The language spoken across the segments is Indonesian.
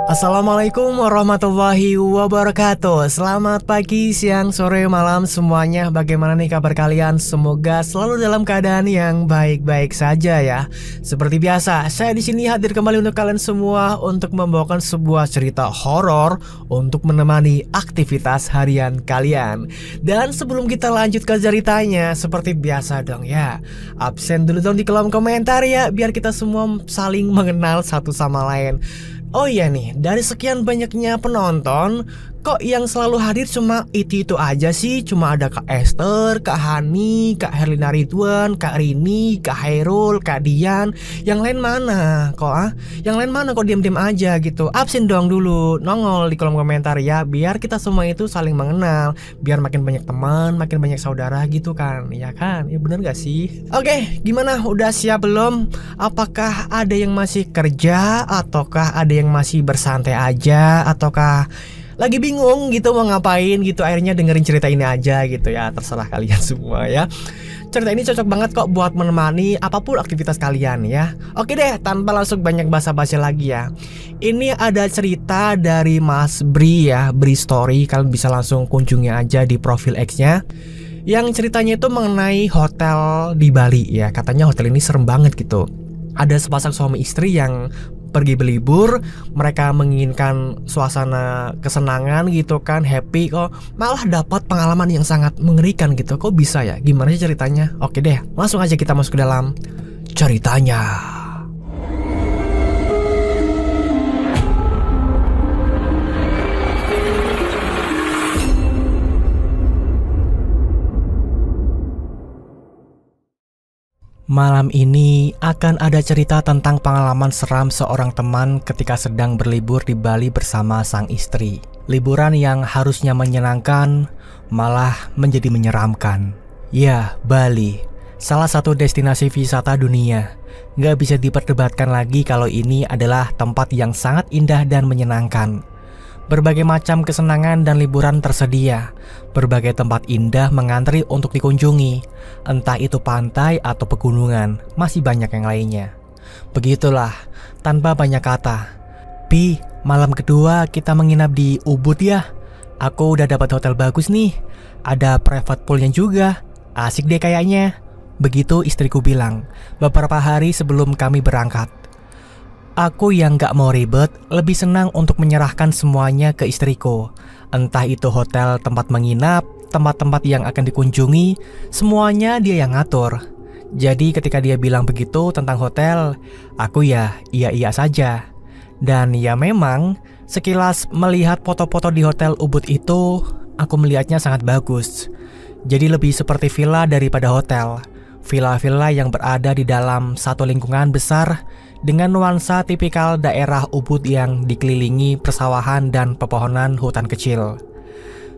Assalamualaikum warahmatullahi wabarakatuh. Selamat pagi, siang, sore, malam semuanya. Bagaimana nih kabar kalian? Semoga selalu dalam keadaan yang baik-baik saja ya. Seperti biasa, saya di sini hadir kembali untuk kalian semua untuk membawakan sebuah cerita horor untuk menemani aktivitas harian kalian. Dan sebelum kita lanjut ke ceritanya, seperti biasa dong ya, absen dulu dong di kolom komentar ya, biar kita semua saling mengenal satu sama lain. Oh iya nih, dari sekian banyaknya penonton, kok yang selalu hadir cuma itu aja sih? Cuma ada Kak Esther, Kak Hani, Kak Herlina Ridwan, Kak Rini, Kak Hairul, Kak Dian. Yang lain mana kok Yang lain mana kok diam-diam aja gitu? Absen dong dulu, nongol di kolom komentar ya, biar kita semua itu saling mengenal, biar makin banyak teman, makin banyak saudara gitu kan, ya kan? Ya bener gak sih? Oke, gimana? Udah siap belum? Apakah ada yang masih kerja, ataukah ada yang masih bersantai aja, ataukah lagi bingung gitu mau ngapain gitu, akhirnya dengerin cerita ini aja gitu ya. Terserah kalian semua ya. Cerita ini cocok banget kok buat menemani apapun aktivitas kalian ya. Oke deh, tanpa langsung banyak basa-basi lagi ya, ini ada cerita dari Mas Bri ya, Bri Story. Kalian bisa langsung kunjungi aja di profil X-nya, yang ceritanya itu mengenai hotel di Bali ya. Katanya hotel ini serem banget gitu. Ada sepasang suami istri yang pergi berlibur, mereka menginginkan suasana kesenangan gitu kan, happy, kok malah dapat pengalaman yang sangat mengerikan gitu. Kok bisa ya? Gimana sih ceritanya? Oke deh, langsung aja kita masuk ke dalam ceritanya. Malam ini akan ada cerita tentang pengalaman seram seorang teman ketika sedang berlibur di Bali bersama sang istri. Liburan yang harusnya menyenangkan malah menjadi menyeramkan. Ya, Bali, salah satu destinasi wisata dunia. Nggak bisa diperdebatkan lagi kalau ini adalah tempat yang sangat indah dan menyenangkan. Berbagai macam kesenangan dan liburan tersedia. Berbagai tempat indah mengantri untuk dikunjungi. Entah itu pantai atau pegunungan, masih banyak yang lainnya. Begitulah, tanpa banyak kata. Pi, malam kedua kita menginap di Ubud ya. Aku udah dapat hotel bagus nih. Ada private poolnya juga. Asik deh kayaknya. Begitu istriku bilang beberapa hari sebelum kami berangkat. Aku yang gak mau ribet, lebih senang untuk menyerahkan semuanya ke istriku. Entah itu hotel tempat menginap, tempat-tempat yang akan dikunjungi, semuanya dia yang ngatur. Jadi ketika dia bilang begitu tentang hotel, aku ya iya-iya saja. Dan ya memang, sekilas melihat foto-foto di hotel Ubud itu, aku melihatnya sangat bagus. Jadi lebih seperti villa daripada hotel. Villa-villa yang berada di dalam satu lingkungan besar dengan nuansa tipikal daerah Ubud yang dikelilingi persawahan dan pepohonan hutan kecil.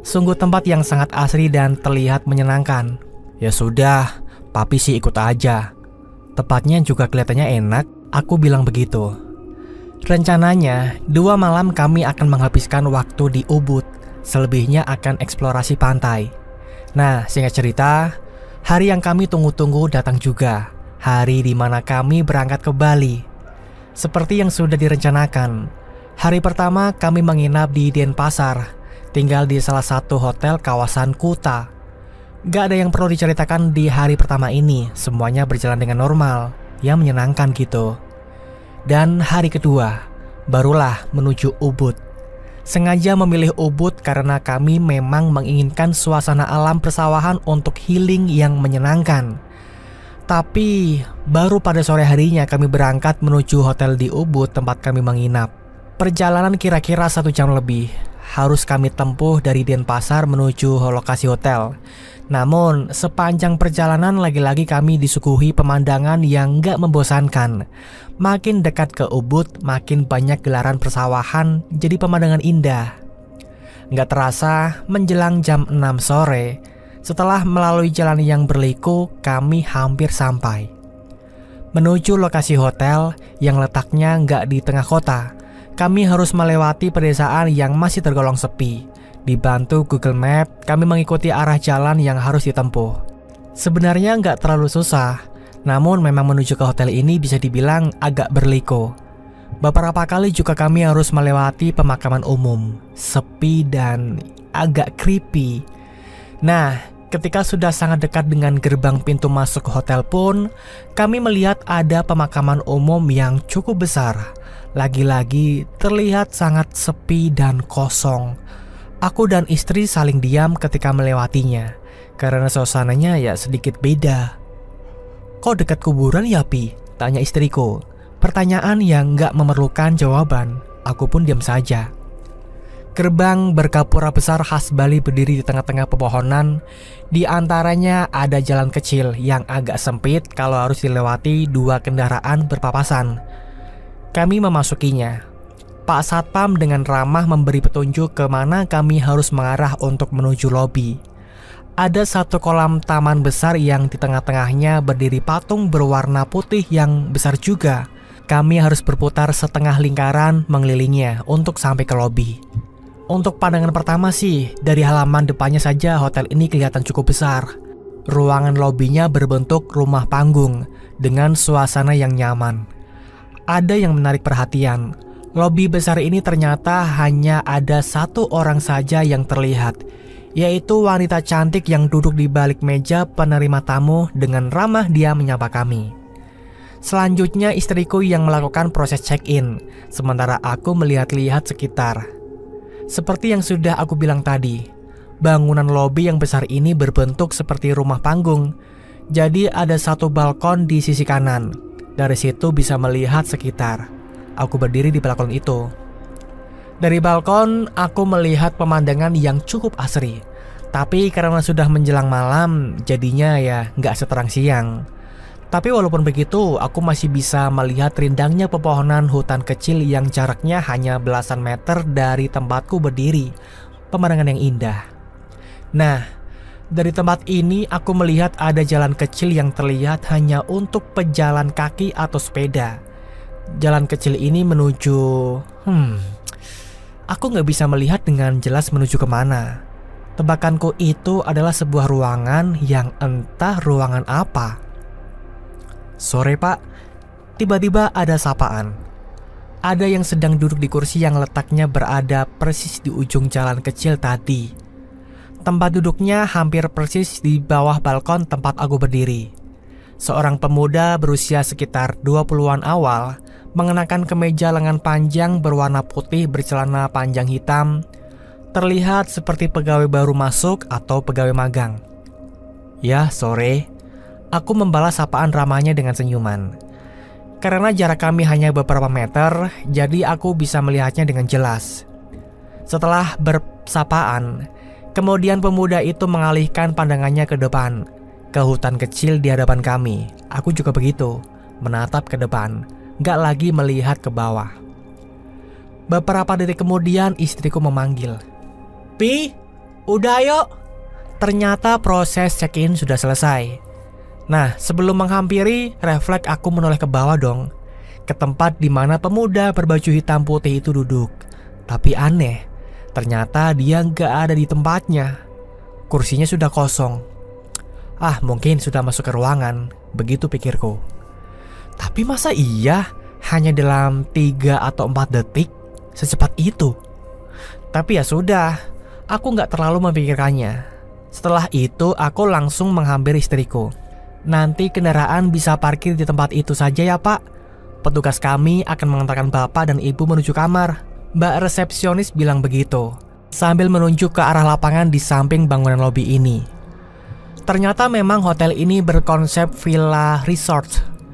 Sungguh tempat yang sangat asri dan terlihat menyenangkan. Ya sudah, papi sih ikut aja. Tempatnya juga kelihatannya enak, aku bilang begitu. Rencananya, 2 malam kami akan menghabiskan waktu di Ubud. Selebihnya akan eksplorasi pantai. Nah, singkat cerita, hari yang kami tunggu-tunggu datang juga. Hari di mana kami berangkat ke Bali. Seperti yang sudah direncanakan, hari pertama kami menginap di Denpasar, tinggal di salah satu hotel kawasan Kuta. Gak ada yang perlu diceritakan di hari pertama ini, semuanya berjalan dengan normal, ya menyenangkan gitu. Dan hari kedua, barulah menuju Ubud. Sengaja memilih Ubud karena kami memang menginginkan suasana alam persawahan untuk healing yang menyenangkan. Tapi baru pada sore harinya kami berangkat menuju hotel di Ubud tempat kami menginap. Perjalanan kira-kira 1 jam lebih harus kami tempuh dari Denpasar menuju lokasi hotel. Namun sepanjang perjalanan lagi-lagi kami disuguhi pemandangan yang gak membosankan. Makin dekat ke Ubud, makin banyak gelaran persawahan, jadi pemandangan indah. Gak terasa menjelang jam 6 sore, setelah melalui jalan yang berliku, kami hampir sampai. Menuju lokasi hotel yang letaknya nggak di tengah kota, kami harus melewati pedesaan yang masih tergolong sepi. Dibantu Google Map, kami mengikuti arah jalan yang harus ditempuh. Sebenarnya nggak terlalu susah, namun memang menuju ke hotel ini bisa dibilang agak berliku. Beberapa kali juga kami harus melewati pemakaman umum, sepi dan agak creepy. Nah, ketika sudah sangat dekat dengan gerbang pintu masuk hotel pun, kami melihat ada pemakaman umum yang cukup besar. Lagi-lagi terlihat sangat sepi dan kosong. Aku dan istri saling diam ketika melewatinya, karena suasananya ya sedikit beda. "Kok dekat kuburan ya, Pi?" tanya istriku. Pertanyaan yang gak memerlukan jawaban. Aku pun diam saja. Gerbang bergapura besar khas Bali berdiri di tengah-tengah pepohonan. Di antaranya ada jalan kecil yang agak sempit kalau harus dilewati 2 kendaraan berpapasan. Kami memasukinya. Pak Satpam dengan ramah memberi petunjuk ke mana kami harus mengarah untuk menuju lobi. Ada satu kolam taman besar yang di tengah-tengahnya berdiri patung berwarna putih yang besar juga. Kami harus berputar setengah lingkaran mengelilinginya untuk sampai ke lobi. Untuk pandangan pertama sih, dari halaman depannya saja hotel ini kelihatan cukup besar. Ruangan lobinya berbentuk rumah panggung dengan suasana yang nyaman. Ada yang menarik perhatian. Lobi besar ini ternyata hanya ada 1 orang saja yang terlihat, yaitu wanita cantik yang duduk di balik meja penerima tamu. Dengan ramah dia menyapa kami. Selanjutnya istriku yang melakukan proses check-in, sementara aku melihat-lihat sekitar. Seperti yang sudah aku bilang tadi, bangunan lobi yang besar ini berbentuk seperti rumah panggung. Jadi ada 1 balkon di sisi kanan. Dari situ bisa melihat sekitar. Aku berdiri di balkon itu. Dari balkon, aku melihat pemandangan yang cukup asri. Tapi karena sudah menjelang malam, jadinya ya nggak seterang siang. Tapi walaupun begitu, aku masih bisa melihat rindangnya pepohonan hutan kecil yang jaraknya hanya belasan meter dari tempatku berdiri. Pemandangan yang indah. Nah, dari tempat ini aku melihat ada jalan kecil yang terlihat hanya untuk pejalan kaki atau sepeda. Jalan kecil ini menuju... Aku nggak bisa melihat dengan jelas menuju kemana. Tebakanku itu adalah sebuah ruangan yang entah ruangan apa. "Sore, Pak." Tiba-tiba ada sapaan. Ada yang sedang duduk di kursi yang letaknya berada persis di ujung jalan kecil tadi. Tempat duduknya hampir persis di bawah balkon tempat aku berdiri. Seorang pemuda berusia sekitar 20-an awal, mengenakan kemeja lengan panjang berwarna putih bercelana panjang hitam, terlihat seperti pegawai baru masuk atau pegawai magang. "Ya, sore." Aku membalas sapaan ramahnya dengan senyuman. Karena jarak kami hanya beberapa meter, jadi aku bisa melihatnya dengan jelas. Setelah bersapaan, kemudian pemuda itu mengalihkan pandangannya ke depan, ke hutan kecil di hadapan kami. Aku juga begitu, menatap ke depan, gak lagi melihat ke bawah. Beberapa detik kemudian istriku memanggil, "Pi, udah yuk." Ternyata proses check-in sudah selesai. Nah, sebelum menghampiri, refleks aku menoleh ke bawah dong, ke tempat di mana pemuda berbaju hitam putih itu duduk. Tapi aneh, ternyata dia nggak ada di tempatnya. Kursinya sudah kosong. Mungkin sudah masuk ke ruangan, begitu pikirku. Tapi masa iya hanya dalam 3 atau 4 detik? Secepat itu? Tapi ya sudah, aku nggak terlalu memikirkannya. Setelah itu, aku langsung menghampiri istriku. "Nanti kendaraan bisa parkir di tempat itu saja ya, Pak. Petugas kami akan mengantarkan Bapak dan Ibu menuju kamar." Mbak resepsionis bilang begitu, sambil menunjuk ke arah lapangan di samping bangunan lobi ini. Ternyata memang hotel ini berkonsep villa resort.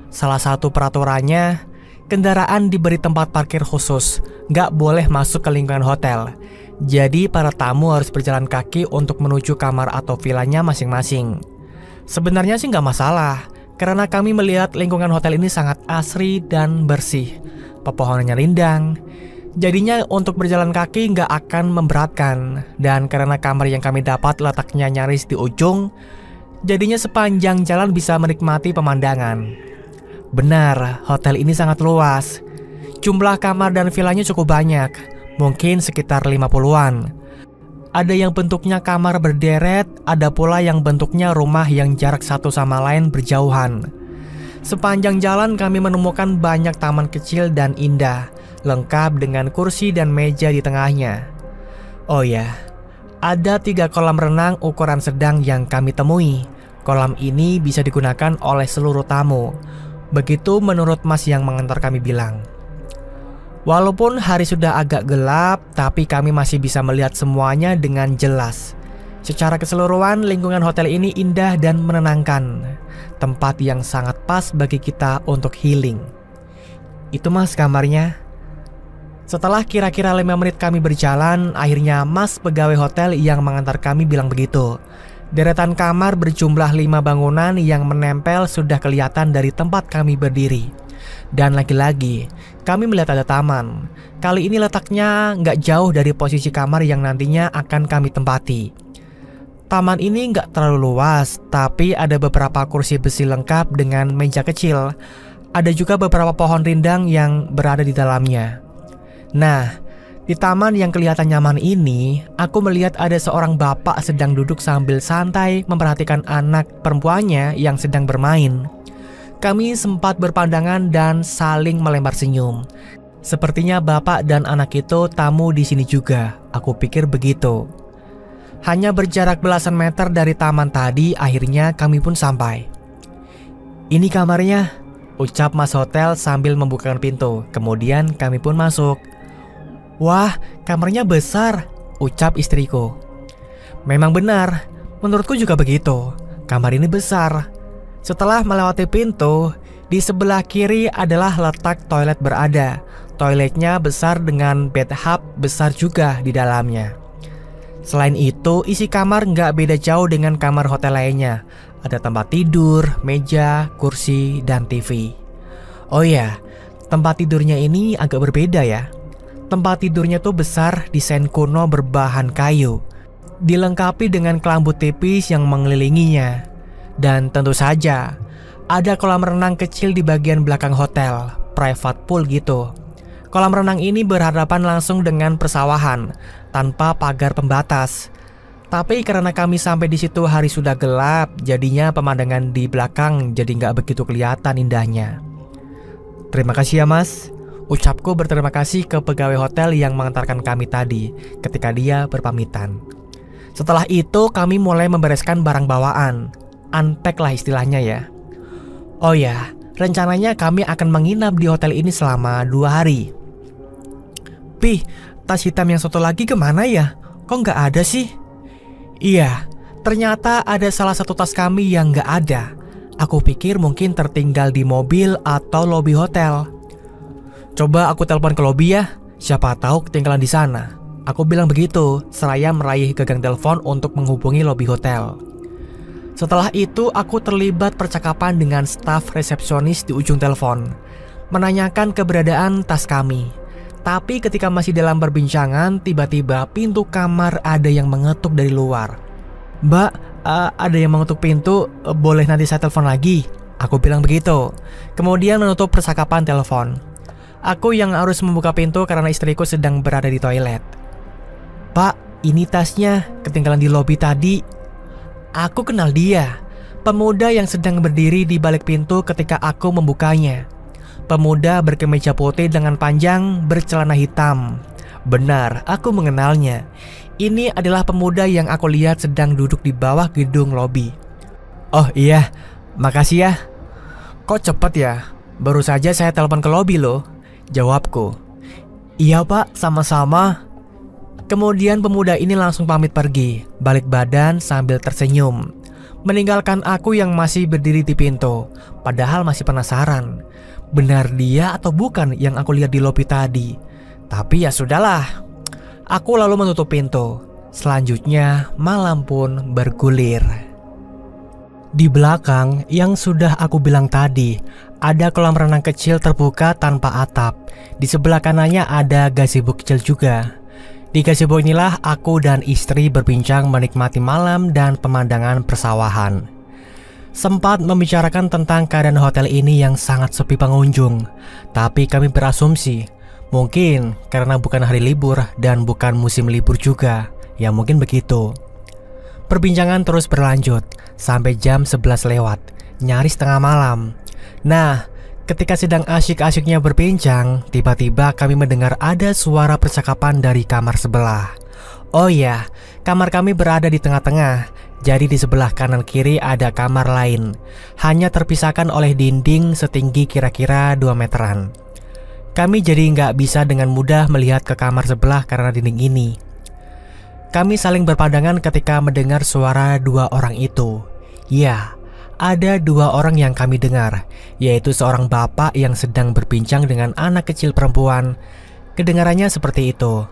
Salah satu peraturannya, kendaraan diberi tempat parkir khusus, nggak boleh masuk ke lingkungan hotel. Jadi para tamu harus berjalan kaki untuk menuju kamar atau villanya masing-masing. Sebenarnya sih nggak masalah, karena kami melihat lingkungan hotel ini sangat asri dan bersih. Pepohonannya rindang, jadinya untuk berjalan kaki nggak akan memberatkan. Dan karena kamar yang kami dapat letaknya nyaris di ujung, jadinya sepanjang jalan bisa menikmati pemandangan. Benar, hotel ini sangat luas. Jumlah kamar dan villanya cukup banyak, mungkin sekitar 50-an. Ada yang bentuknya kamar berderet, ada pula yang bentuknya rumah yang jarak satu sama lain berjauhan. Sepanjang jalan kami menemukan banyak taman kecil dan indah, lengkap dengan kursi dan meja di tengahnya. Oh ya, ada 3 kolam renang ukuran sedang yang kami temui. Kolam ini bisa digunakan oleh seluruh tamu. Begitu menurut Mas yang mengantar kami bilang. Walaupun hari sudah agak gelap, tapi kami masih bisa melihat semuanya dengan jelas. Secara keseluruhan, lingkungan hotel ini indah dan menenangkan. Tempat yang sangat pas bagi kita untuk healing. Itu Mas kamarnya. Setelah kira-kira 5 menit kami berjalan, akhirnya Mas pegawai hotel yang mengantar kami bilang begitu. Deretan kamar berjumlah 5 bangunan yang menempel sudah kelihatan dari tempat kami berdiri. Dan lagi-lagi, kami melihat ada taman. Kali ini letaknya nggak jauh dari posisi kamar yang nantinya akan kami tempati. Taman ini nggak terlalu luas, tapi ada beberapa kursi besi lengkap dengan meja kecil. Ada juga beberapa pohon rindang yang berada di dalamnya. Nah, di taman yang kelihatan nyaman ini, aku melihat ada seorang bapak sedang duduk sambil santai memperhatikan anak perempuannya yang sedang bermain. Kami sempat berpandangan dan saling melempar senyum. Sepertinya bapak dan anak itu tamu di sini juga, aku pikir begitu. Hanya berjarak belasan meter dari taman tadi, akhirnya kami pun sampai. Ini kamarnya, ucap Mas hotel sambil membukakan pintu. Kemudian kami pun masuk. Wah, kamarnya besar, ucap istriku. Memang benar, menurutku juga begitu. Kamar ini besar. Setelah melewati pintu, di sebelah kiri adalah letak toilet berada. Toiletnya besar dengan bathtub besar juga di dalamnya. Selain itu, isi kamar nggak beda jauh dengan kamar hotel lainnya. Ada tempat tidur, meja, kursi, dan TV. Oh ya, tempat tidurnya ini agak berbeda ya. Tempat tidurnya tuh besar, desain kuno berbahan kayu. Dilengkapi dengan kelambu tipis yang mengelilinginya. Dan tentu saja, ada kolam renang kecil di bagian belakang hotel, private pool gitu. Kolam renang ini berhadapan langsung dengan persawahan, tanpa pagar pembatas. Tapi karena kami sampai di situ hari sudah gelap, jadinya pemandangan di belakang jadi nggak begitu kelihatan indahnya. Terima kasih ya Mas. Ucapku berterima kasih ke pegawai hotel yang mengantarkan kami tadi ketika dia berpamitan. Setelah itu kami mulai membereskan barang bawaan. Unpack lah istilahnya ya. Oh ya, rencananya kami akan menginap di hotel ini selama 2 hari. Pih, tas hitam yang satu lagi kemana ya? Kok nggak ada sih? Iya, ternyata ada salah satu tas kami yang nggak ada. Aku pikir mungkin tertinggal di mobil atau lobi hotel. Coba aku telepon ke lobi ya, siapa tahu ketinggalan di sana. Aku bilang begitu, seraya meraih gagang telepon untuk menghubungi lobi hotel. Setelah itu aku terlibat percakapan dengan staf resepsionis di ujung telepon, menanyakan keberadaan tas kami. Tapi ketika masih dalam perbincangan, tiba-tiba pintu kamar ada yang mengetuk dari luar. Mbak, ada yang mengetuk pintu, boleh nanti saya telepon lagi? Aku bilang begitu, kemudian menutup percakapan telepon. Aku yang harus membuka pintu karena istriku sedang berada di toilet. Pak, ini tasnya ketinggalan di lobi tadi. Aku kenal dia, pemuda yang sedang berdiri di balik pintu ketika aku membukanya. Pemuda berkemeja putih dengan panjang bercelana hitam. Benar, aku mengenalnya. Ini adalah pemuda yang aku lihat sedang duduk di bawah gedung lobi. Oh iya, makasih ya. Kok cepet ya? Baru saja saya telepon ke lobi loh, jawabku. Iya pak, sama-sama. Kemudian pemuda ini langsung pamit pergi, balik badan sambil tersenyum, meninggalkan aku yang masih berdiri di pintu. Padahal masih penasaran, benar dia atau bukan yang aku lihat di lobi tadi. Tapi ya sudahlah. Aku lalu menutup pintu. Selanjutnya malam pun bergulir. Di belakang yang sudah aku bilang tadi, ada kolam renang kecil terbuka tanpa atap. Di sebelah kanannya ada gazebo kecil juga. Di gazebo inilah aku dan istri berbincang menikmati malam dan pemandangan persawahan. Sempat membicarakan tentang keadaan hotel ini yang sangat sepi pengunjung. Tapi kami berasumsi, mungkin karena bukan hari libur dan bukan musim libur juga. Ya mungkin begitu. Perbincangan terus berlanjut sampai jam 11 lewat, nyaris tengah malam. Nah, ketika sedang asyik-asyiknya berbincang, tiba-tiba kami mendengar ada suara percakapan dari kamar sebelah. Oh iya, kamar kami berada di tengah-tengah, jadi di sebelah kanan kiri ada kamar lain, hanya terpisahkan oleh dinding setinggi kira-kira 2 meteran. Kami jadi nggak bisa dengan mudah melihat ke kamar sebelah karena dinding ini. Kami saling berpandangan ketika mendengar suara 2 orang itu. Ya, ada 2 orang yang kami dengar, yaitu seorang bapak yang sedang berbincang dengan anak kecil perempuan. Kedengarannya seperti itu.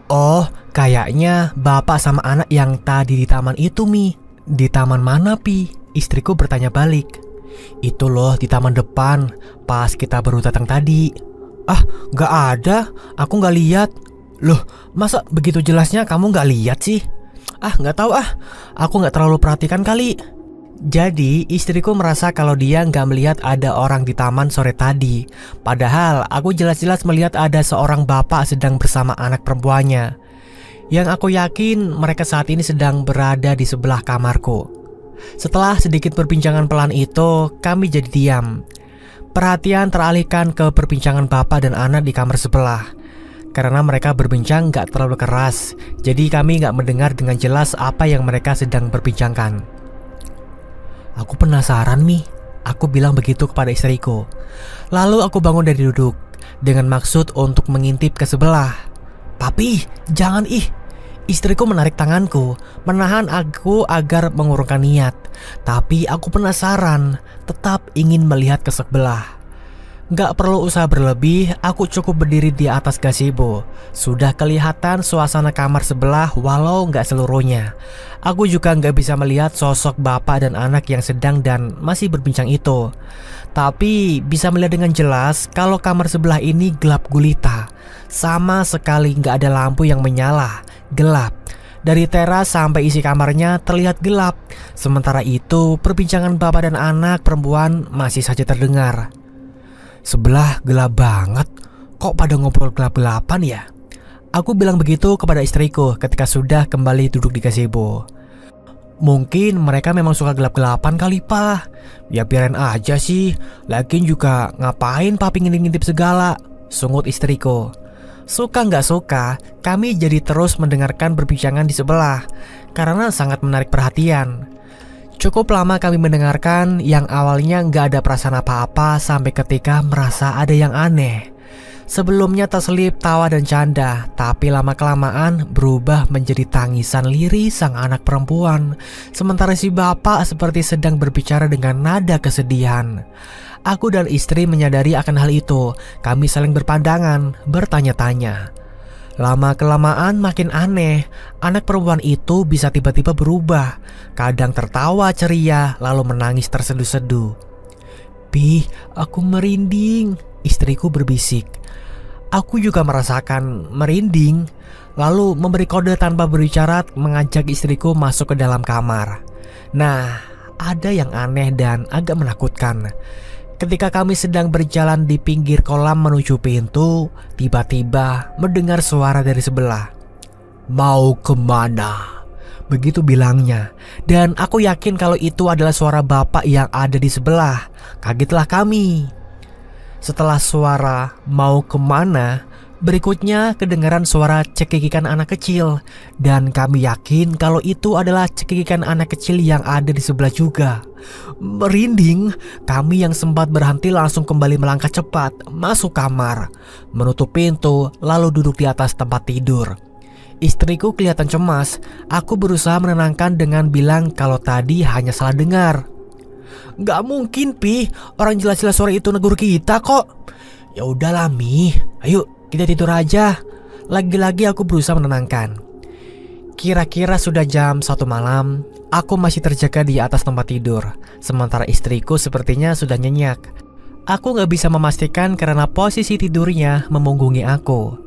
Oh, kayaknya bapak sama anak yang tadi di taman itu, Mi. Di taman mana, Pi? Istriku bertanya balik. Itu loh, di taman depan, pas kita baru datang tadi. Ah, gak ada, aku gak lihat. Loh, masa begitu jelasnya kamu gak lihat sih? Ah, gak tahu ah, aku gak terlalu perhatikan kali. Jadi istriku merasa kalau dia nggak melihat ada orang di taman sore tadi. Padahal aku jelas-jelas melihat ada seorang bapak sedang bersama anak perempuannya. Yang aku yakin mereka saat ini sedang berada di sebelah kamarku. Setelah sedikit perbincangan pelan itu, kami jadi diam. Perhatian teralihkan ke perbincangan bapak dan anak di kamar sebelah. Karena mereka berbincang nggak terlalu keras, jadi kami nggak mendengar dengan jelas apa yang mereka sedang perbincangkan. Aku penasaran, Mi. Aku bilang begitu kepada istriku. Lalu aku bangun dari duduk dengan maksud untuk mengintip ke sebelah. Papi, jangan ih. Istriku menarik tanganku, menahan aku agar mengurungkan niat. Tapi aku penasaran, tetap ingin melihat ke sebelah. Gak perlu usaha berlebih, aku cukup berdiri di atas gazebo. Sudah kelihatan suasana kamar sebelah walau gak seluruhnya. Aku juga gak bisa melihat sosok bapak dan anak yang sedang dan masih berbincang itu. Tapi bisa melihat dengan jelas kalau kamar sebelah ini gelap gulita. Sama sekali gak ada lampu yang menyala, gelap. Dari teras sampai isi kamarnya terlihat gelap. Sementara itu perbincangan bapak dan anak perempuan masih saja terdengar. Sebelah gelap banget, kok pada ngobrol gelap-gelapan ya? Aku bilang begitu kepada istriku ketika sudah kembali duduk di gazebo. Mungkin mereka memang suka gelap-gelapan kali, Pak. Ya biarin aja sih, lagian juga ngapain papi ngintip-ngintip segala, sungut istriku. Suka nggak suka, kami jadi terus mendengarkan perbincangan di sebelah karena sangat menarik perhatian. Cukup lama kami mendengarkan, yang awalnya nggak ada perasaan apa-apa sampai ketika merasa ada yang aneh. Sebelumnya terselip tawa dan canda, tapi lama-kelamaan berubah menjadi tangisan lirih sang anak perempuan. Sementara si bapak seperti sedang berbicara dengan nada kesedihan. Aku dan istri menyadari akan hal itu. Kami saling berpandangan, bertanya-tanya. Lama-kelamaan makin aneh, anak perempuan itu bisa tiba-tiba berubah. Kadang tertawa ceria, lalu menangis terseduh-seduh. Pi, aku merinding, istriku berbisik. Aku juga merasakan merinding, lalu memberi kode tanpa berbicara mengajak istriku masuk ke dalam kamar. Nah, ada yang aneh dan agak menakutkan. Ketika kami sedang berjalan di pinggir kolam menuju pintu, tiba-tiba mendengar suara dari sebelah. Mau kemana? Begitu bilangnya. Dan aku yakin kalau itu adalah suara bapak yang ada di sebelah. Kagetlah kami. Setelah suara mau kemana, berikutnya kedengaran suara cekikikan anak kecil. Dan kami yakin kalau itu adalah cekikikan anak kecil yang ada di sebelah juga. Merinding, kami yang sempat berhenti langsung kembali melangkah cepat masuk kamar, menutup pintu, lalu duduk di atas tempat tidur. Istriku kelihatan cemas. Aku berusaha menenangkan dengan bilang kalau tadi hanya salah dengar. Gak mungkin, Pi, orang jelas-jelas suara itu negur kita kok. Ya udahlah, Mi, ayo kita tidur aja. Lagi-lagi aku berusaha menenangkan. Kira-kira sudah jam 1 malam, aku masih terjaga di atas tempat tidur. Sementara istriku sepertinya sudah nyenyak. Aku gak bisa memastikan karena posisi tidurnya memunggungi aku.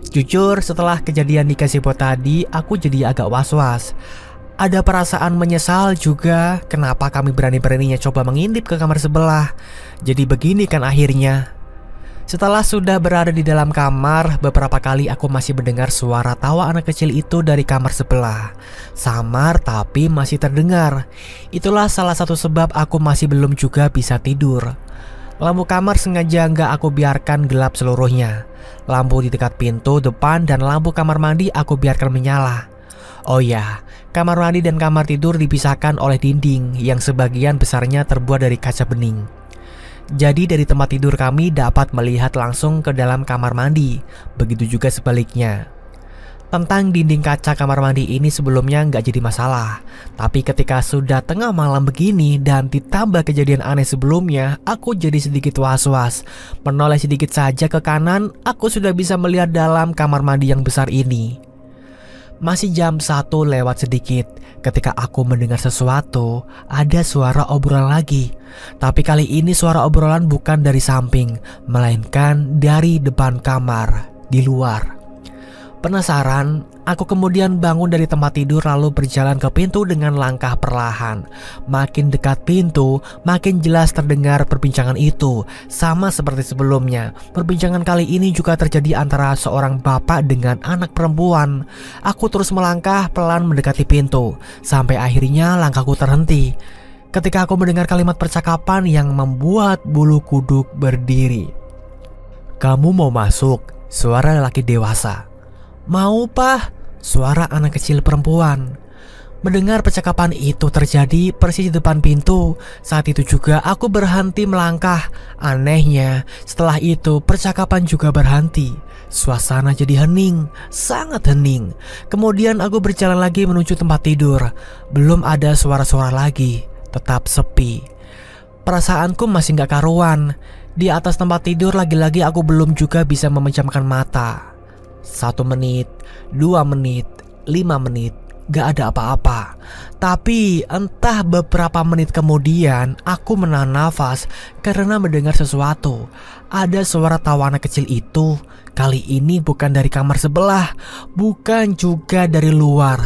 Jujur, setelah kejadian di gazebo tadi, aku jadi agak was-was. Ada perasaan menyesal juga kenapa kami berani-beraninya coba mengintip ke kamar sebelah. Jadi begini kan akhirnya. Setelah sudah berada di dalam kamar, beberapa kali aku masih mendengar suara tawa anak kecil itu dari kamar sebelah. Samar tapi masih terdengar. Itulah salah satu sebab aku masih belum juga bisa tidur. Lampu kamar sengaja nggak aku biarkan gelap seluruhnya. Lampu di dekat pintu depan dan lampu kamar mandi aku biarkan menyala. Oh ya, kamar mandi dan kamar tidur dipisahkan oleh dinding yang sebagian besarnya terbuat dari kaca bening. Jadi dari tempat tidur kami dapat melihat langsung ke dalam kamar mandi. Begitu juga sebaliknya. Tentang dinding kaca kamar mandi ini sebelumnya nggak jadi masalah. Tapi ketika sudah tengah malam begini dan ditambah kejadian aneh sebelumnya, aku jadi sedikit was-was. Menoleh sedikit saja ke kanan, aku sudah bisa melihat dalam kamar mandi yang besar ini. Masih jam 1 lewat sedikit ketika aku mendengar sesuatu, ada suara obrolan lagi. Tapi kali ini suara obrolan bukan dari samping, melainkan dari depan kamar, di luar. Penasaran, aku kemudian bangun dari tempat tidur lalu berjalan ke pintu dengan langkah perlahan. Makin dekat pintu, makin jelas terdengar perbincangan itu. Sama seperti sebelumnya, perbincangan kali ini juga terjadi antara seorang bapak dengan anak perempuan. Aku terus melangkah pelan mendekati pintu, sampai akhirnya langkahku terhenti ketika aku mendengar kalimat percakapan yang membuat bulu kuduk berdiri. "Kamu mau masuk?" Suara lelaki dewasa. "Mau, Pak," suara anak kecil perempuan. Mendengar percakapan itu terjadi persis di depan pintu. Saat itu juga aku berhenti melangkah. Anehnya, setelah itu percakapan juga berhenti. Suasana jadi hening, sangat hening. Kemudian aku berjalan lagi menuju tempat tidur. Belum ada suara-suara lagi, tetap sepi. Perasaanku masih gak karuan. Di atas tempat tidur lagi-lagi aku belum juga bisa memejamkan mata. 1 menit, 2 menit, 5 menit, gak ada apa-apa. Tapi entah beberapa menit kemudian aku menahan nafas karena mendengar sesuatu. Ada suara tawa anak kecil itu. Kali ini bukan dari kamar sebelah, bukan juga dari luar,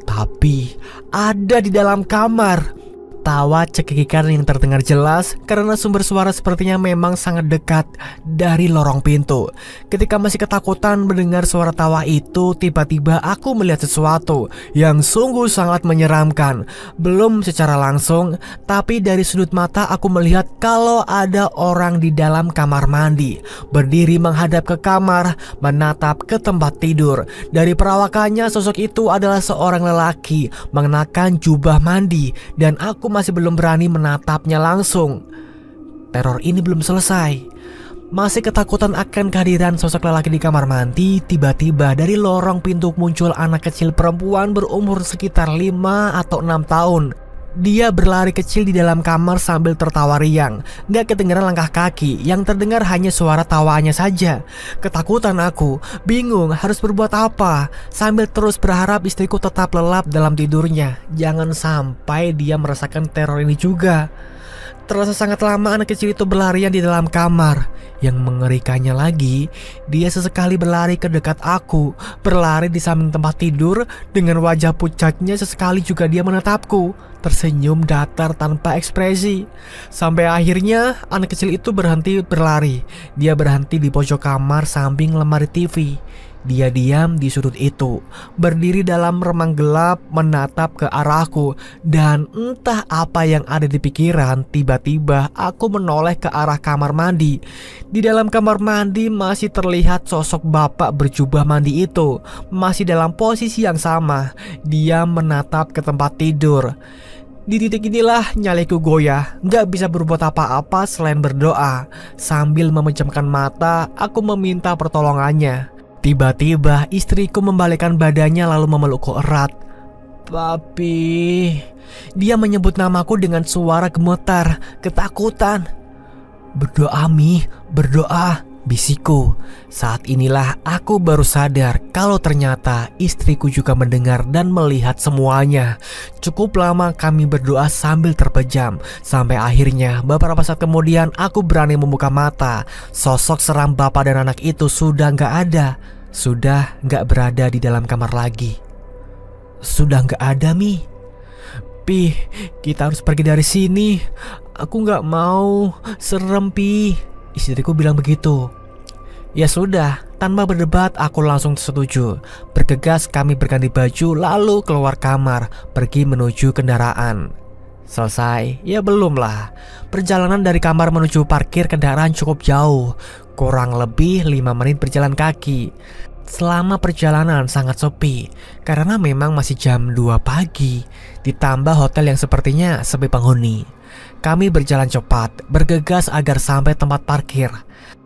tapi ada di dalam kamar. Tawa cekikikan yang terdengar jelas karena sumber suara sepertinya memang sangat dekat dari lorong pintu. Ketika masih ketakutan mendengar suara tawa itu, tiba-tiba aku melihat sesuatu yang sungguh sangat menyeramkan. Belum secara langsung, tapi dari sudut mata aku melihat kalau ada orang di dalam kamar mandi, berdiri menghadap ke kamar, menatap ke tempat tidur. Dari perawakannya, sosok itu adalah seorang lelaki mengenakan jubah mandi dan aku masih belum berani menatapnya langsung. Teror ini belum selesai. Masih ketakutan akan kehadiran sosok lelaki di kamar mandi, tiba-tiba dari lorong pintu muncul anak kecil perempuan berumur sekitar 5 atau 6 tahun. Dia berlari kecil di dalam kamar sambil tertawa riang. Gak kedengaran langkah kaki, yang terdengar hanya suara tawanya saja. Ketakutan aku, bingung harus berbuat apa. Sambil terus berharap istriku tetap lelap dalam tidurnya. Jangan sampai dia merasakan teror ini juga. Terasa sangat lama anak kecil itu berlarian di dalam kamar. Yang mengerikannya lagi, dia sesekali berlari ke dekat aku, berlari di samping tempat tidur. Dengan wajah pucatnya sesekali juga dia menatapku, tersenyum datar tanpa ekspresi. Sampai akhirnya anak kecil itu berhenti berlari. Dia berhenti di pojok kamar samping lemari TV. Dia diam di sudut itu, berdiri dalam remang gelap menatap ke arahku. Dan entah apa yang ada di pikiran, tiba-tiba aku menoleh ke arah kamar mandi. Di dalam kamar mandi masih terlihat sosok bapak berjubah mandi itu, masih dalam posisi yang sama. Dia menatap ke tempat tidur. Di titik inilah nyaliku goyah, gak bisa berbuat apa-apa selain berdoa. Sambil memejamkan mata, aku meminta pertolongannya. Tiba-tiba istriku membalikkan badannya lalu memelukku erat. "Papi." Dia menyebut namaku dengan suara gemetar, ketakutan. "Berdoa, Mi, berdoa," bisikku. Saat inilah aku baru sadar kalau ternyata istriku juga mendengar dan melihat semuanya. Cukup lama kami berdoa sambil terpejam. Sampai akhirnya beberapa saat kemudian aku berani membuka mata. Sosok seram bapak dan anak itu sudah gak ada. Sudah gak berada di dalam kamar lagi. Sudah gak ada, Mi. "Pi, kita harus pergi dari sini. Aku gak mau, serem, Pi." Istriku bilang begitu. Ya sudah, tanpa berdebat aku langsung setuju. Bergegas kami berganti baju lalu keluar kamar, pergi menuju kendaraan. Selesai? Ya belum lah. Perjalanan dari kamar menuju parkir kendaraan cukup jauh, kurang lebih 5 menit berjalan kaki. Selama perjalanan sangat sepi, karena memang masih jam 2 pagi, ditambah hotel yang sepertinya sepi penghuni. Kami berjalan cepat, bergegas agar sampai tempat parkir.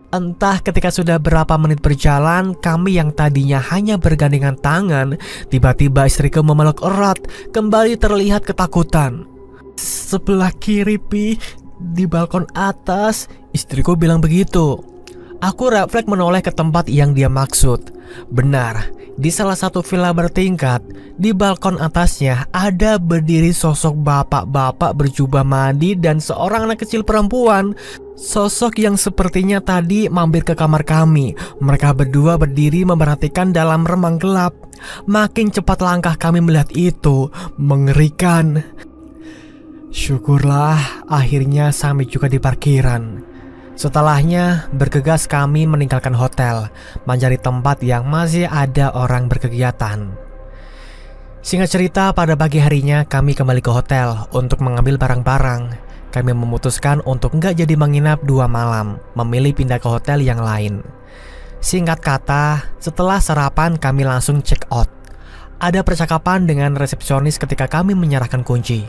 Entah ketika sudah berapa menit berjalan, kami yang tadinya hanya bergandengan tangan, tiba-tiba istriku memeluk erat, kembali terlihat ketakutan. Sebelah kiri, Pi, di balkon atas, istriku bilang begitu. Aku refleks menoleh ke tempat yang dia maksud. Benar, di salah satu villa bertingkat, di balkon atasnya ada berdiri sosok bapak-bapak berjubah mandi dan seorang anak kecil perempuan. Sosok yang sepertinya tadi mampir ke kamar kami. Mereka berdua berdiri memperhatikan dalam remang gelap. Makin cepat langkah kami melihat itu, mengerikan. Syukurlah akhirnya sampai juga di parkiran. Setelahnya bergegas kami meninggalkan hotel, mencari tempat yang masih ada orang berkegiatan. Singkat cerita, pada pagi harinya kami kembali ke hotel untuk mengambil barang-barang. Kami memutuskan untuk nggak jadi menginap 2 malam, memilih pindah ke hotel yang lain. Singkat kata, setelah sarapan kami langsung check out. Ada percakapan dengan resepsionis ketika kami menyerahkan kunci.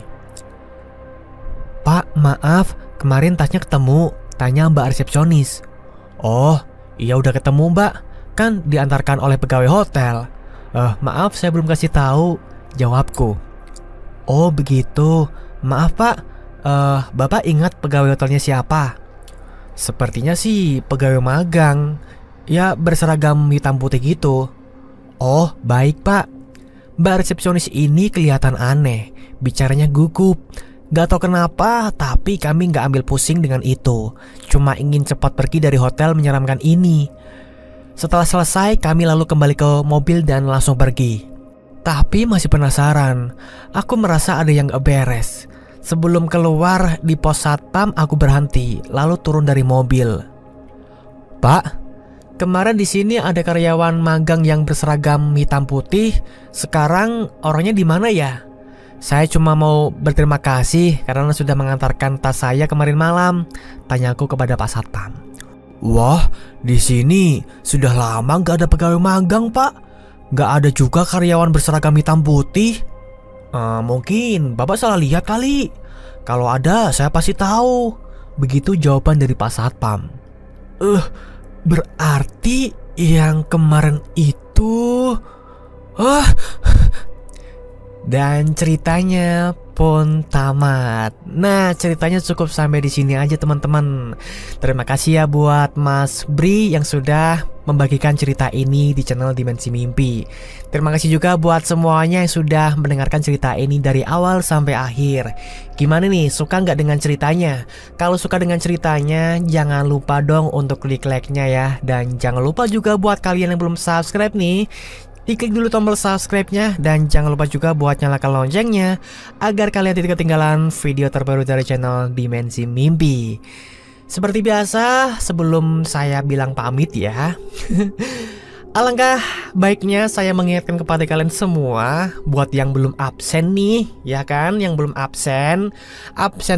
"Pak, maaf, kemarin tasnya ketemu," tanya mbak resepsionis. "Oh, iya udah ketemu mbak, kan diantarkan oleh pegawai hotel." Maaf saya belum kasih tahu," jawabku. "Oh begitu, maaf pak, bapak ingat pegawai hotelnya siapa?" "Sepertinya sih pegawai magang, ya berseragam hitam putih gitu." "Oh baik pak." Mbak resepsionis ini kelihatan aneh, bicaranya gugup. Gak tau kenapa, tapi kami gak ambil pusing dengan itu. Cuma ingin cepat pergi dari hotel menyeramkan ini. Setelah selesai, kami lalu kembali ke mobil dan langsung pergi. Tapi masih penasaran, aku merasa ada yang gak beres. Sebelum keluar di pos satpam, aku berhenti, lalu turun dari mobil. "Pak, kemarin di sini ada karyawan magang yang berseragam hitam putih. Sekarang orangnya di mana ya? Saya cuma mau berterima kasih karena sudah mengantarkan tas saya kemarin malam," tanyaku kepada Pak Satpam. "Wah, di sini sudah lama gak ada pegawai magang, Pak. Gak ada juga karyawan berseragam hitam putih." Mungkin Bapak salah lihat kali. Kalau ada, saya pasti tahu." Begitu jawaban dari Pak Satpam. Berarti yang kemarin itu... Dan ceritanya pun tamat. Nah, ceritanya cukup sampai di sini aja teman-teman. Terima kasih ya buat Mas Bri yang sudah membagikan cerita ini di channel Dimensi Mimpi. Terima kasih juga buat semuanya yang sudah mendengarkan cerita ini dari awal sampai akhir. Gimana nih, suka nggak dengan ceritanya? Kalau suka dengan ceritanya, jangan lupa dong untuk klik like-nya ya. Dan jangan lupa juga buat kalian yang belum subscribe nih, diklik dulu tombol subscribe-nya dan jangan lupa juga buat nyalakan loncengnya agar kalian tidak ketinggalan video terbaru dari channel Dimensi Mimpi. Seperti biasa, sebelum saya bilang pamit ya, alangkah baiknya saya mengingatkan kepada kalian semua buat yang belum absen nih, ya kan, yang belum absen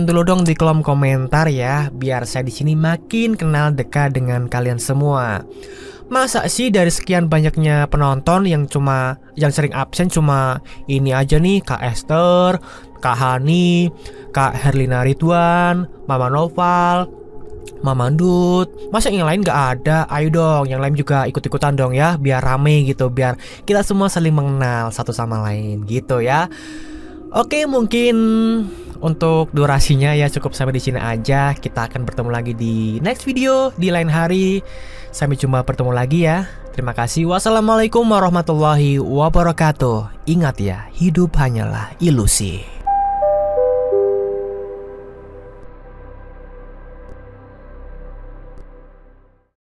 dulu dong di kolom komentar ya, biar saya di sini makin kenal dekat dengan kalian semua. Masa sih dari sekian banyaknya penonton yang sering absen cuma ini aja nih, Kak Esther, Kak Hani, Kak Herlina Ridwan, Mama Noval, Mama Dut. Masa yang lain gak ada? Ayo dong, yang lain juga ikut-ikutan dong ya, biar rame gitu, biar kita semua saling mengenal satu sama lain gitu ya. Oke, mungkin untuk durasinya ya cukup sampai di sini aja. Kita akan bertemu lagi di next video di lain hari. Sampai jumpa, bertemu lagi ya. Terima kasih. Wassalamualaikum warahmatullahi wabarakatuh. Ingat ya, hidup hanyalah ilusi.